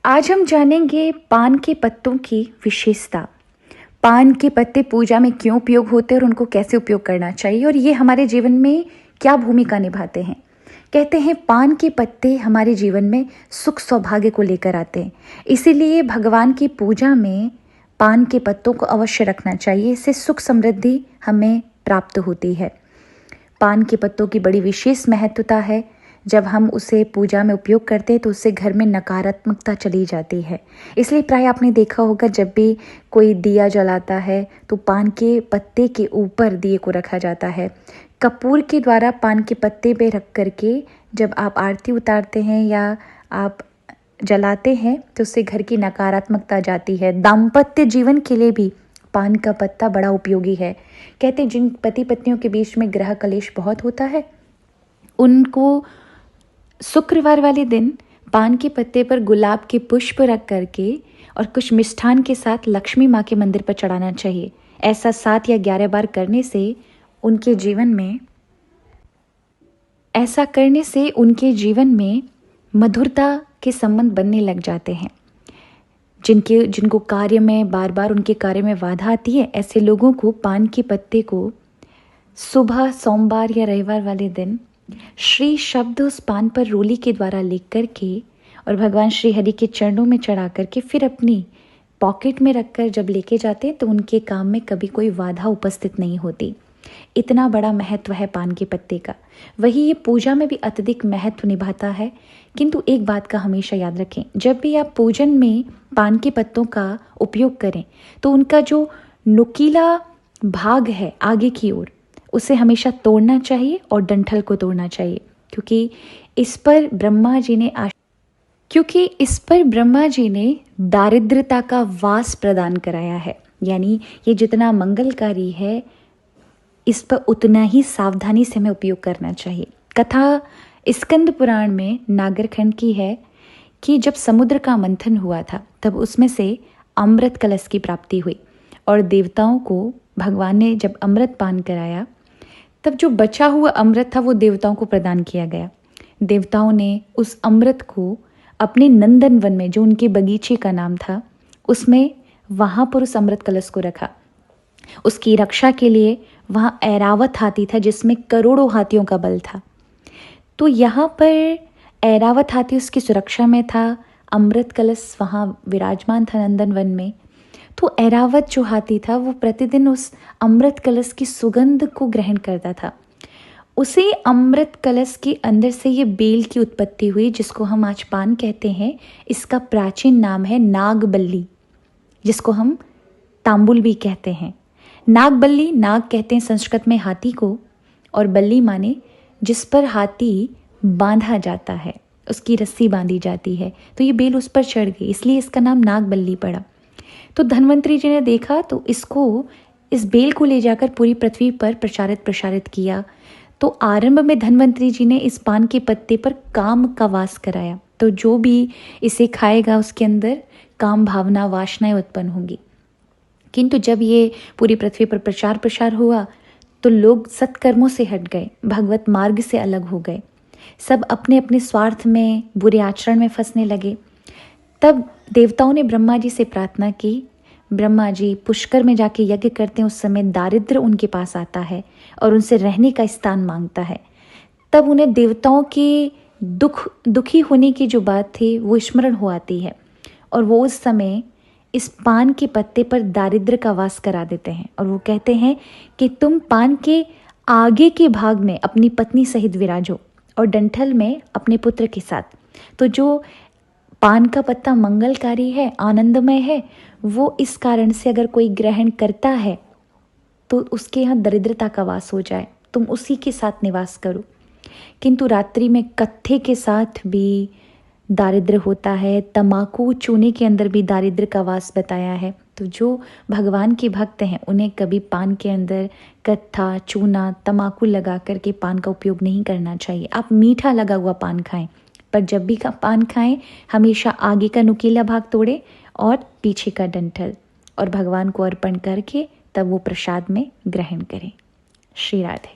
आज हम जानेंगे पान के पत्तों की विशेषता। पान के पत्ते पूजा में क्यों उपयोग होते हैं और उनको कैसे उपयोग करना चाहिए और ये हमारे जीवन में क्या भूमिका निभाते हैं। कहते हैं पान के पत्ते हमारे जीवन में सुख सौभाग्य को लेकर आते हैं, इसीलिए भगवान की पूजा में पान के पत्तों को अवश्य रखना चाहिए। इससे सुख समृद्धि हमें प्राप्त होती है। पान के पत्तों की बड़ी विशेष महत्वता है। जब हम उसे पूजा में उपयोग करते हैं तो उससे घर में नकारात्मकता चली जाती है। इसलिए प्राय आपने देखा होगा, जब भी कोई दिया जलाता है तो पान के पत्ते के ऊपर दिए को रखा जाता है। कपूर के द्वारा पान के पत्ते पे रख करके जब आप आरती उतारते हैं या आप जलाते हैं तो उससे घर की नकारात्मकता जाती है। दाम्पत्य जीवन के लिए भी पान का पत्ता बड़ा उपयोगी है। कहते हैं जिन पति पत्नियों के बीच में ग्रह कलेश बहुत होता है, उनको शुक्रवार वाले दिन पान के पत्ते पर गुलाब के पुष्प रख करके और कुछ मिष्ठान के साथ लक्ष्मी माँ के मंदिर पर चढ़ाना चाहिए। ऐसा 7 या 11 बार करने से उनके जीवन में मधुरता के संबंध बनने लग जाते हैं। जिनको कार्य में बार बार उनके कार्य में बाधा आती है, ऐसे लोगों को पान के पत्ते को सुबह सोमवार या रविवार वाले दिन श्री शब्द उस पान पर रोली के द्वारा लिख करके और भगवान श्री हरि के चरणों में चढ़ा करके फिर अपनी पॉकेट में रखकर जब लेके जाते हैं तो उनके काम में कभी कोई बाधा उपस्थित नहीं होती। इतना बड़ा महत्व है पान के पत्ते का। वही ये पूजा में भी अत्यधिक महत्व निभाता है। किंतु एक बात का हमेशा याद रखें, जब भी आप पूजन में पान के पत्तों का उपयोग करें तो उनका जो नुकीला भाग है आगे की ओर, उसे हमेशा तोड़ना चाहिए और डंठल को तोड़ना चाहिए, क्योंकि इस पर ब्रह्मा जी ने दारिद्रता का वास प्रदान कराया है। यानी ये जितना मंगलकारी है, इस पर उतना ही सावधानी से हमें उपयोग करना चाहिए। कथा स्कंद पुराण में नागरखंड की है कि जब समुद्र का मंथन हुआ था तब उसमें से अमृत कलश की प्राप्ति हुई और देवताओं को भगवान ने जब अमृत पान कराया तब जो बचा हुआ अमृत था वो देवताओं को प्रदान किया गया। देवताओं ने उस अमृत को अपने नंदन वन में, जो उनके बगीचे का नाम था, उसमें वहाँ पर उस अमृत कलश को रखा। उसकी रक्षा के लिए वहाँ ऐरावत हाथी था जिसमें करोड़ों हाथियों का बल था। तो यहाँ पर ऐरावत हाथी उसकी सुरक्षा में था, अमृत कलश वहाँ विराजमान था नंदन वन में। तो ऐरावत जो हाथी था वो प्रतिदिन उस अमृत कलश की सुगंध को ग्रहण करता था। उसी अमृत कलश के अंदर से ये बेल की उत्पत्ति हुई, जिसको हम आज पान कहते हैं। इसका प्राचीन नाम है नागबल्ली, जिसको हम तांबुल भी कहते हैं। नागबल्ली, नाग कहते हैं संस्कृत में हाथी को, और बल्ली माने जिस पर हाथी बांधा जाता है, उसकी रस्सी बांधी जाती है। तो ये बेल उस पर चढ़ गई, इसलिए इसका नाम नागबल्ली पड़ा। तो धन्वंतरी जी ने देखा तो इस बेल को ले जाकर पूरी पृथ्वी पर प्रसारित किया। तो आरंभ में धन्वंतरी जी ने इस पान के पत्ते पर काम का वास कराया। तो जो भी इसे खाएगा उसके अंदर काम भावना वासनाएं उत्पन्न होंगी। किंतु जब ये पूरी पृथ्वी पर प्रसार हुआ तो लोग सत्कर्मों से हट गए, भगवत मार्ग से अलग हो गए, सब अपने अपने स्वार्थ में, बुरे आचरण में फंसने लगे। तब देवताओं ने ब्रह्मा जी से प्रार्थना की। ब्रह्मा जी पुष्कर में जाके यज्ञ करते हैं, उस समय दारिद्र्य उनके पास आता है और उनसे रहने का स्थान मांगता है। तब उन्हें देवताओं के दुखी होने की जो बात थी वो स्मरण हो आती है और वो उस समय इस पान के पत्ते पर दारिद्र्य का वास करा देते हैं और वो कहते हैं कि तुम पान के आगे के भाग में अपनी पत्नी सहित विराजो और डंठल में अपने पुत्र के साथ। तो जो पान का पत्ता मंगलकारी है, आनंदमय है, वो इस कारण से अगर कोई ग्रहण करता है तो उसके यहाँ दरिद्रता का वास हो जाए, तुम उसी के साथ निवास करो। किंतु रात्रि में कत्थे के साथ भी दारिद्र्य होता है, तमाकू चूने के अंदर भी दारिद्र्य का वास बताया है। तो जो भगवान के भक्त हैं उन्हें कभी पान के अंदर कत्था, चूना, तमाकू लगा करके पान का उपयोग नहीं करना चाहिए। आप मीठा लगा हुआ पान खाएं, पर जब भी पान खाएं हमेशा आगे का नुकीला भाग तोड़ें और पीछे का डंठल, और भगवान को अर्पण करके तब वो प्रसाद में ग्रहण करें। श्री राधे।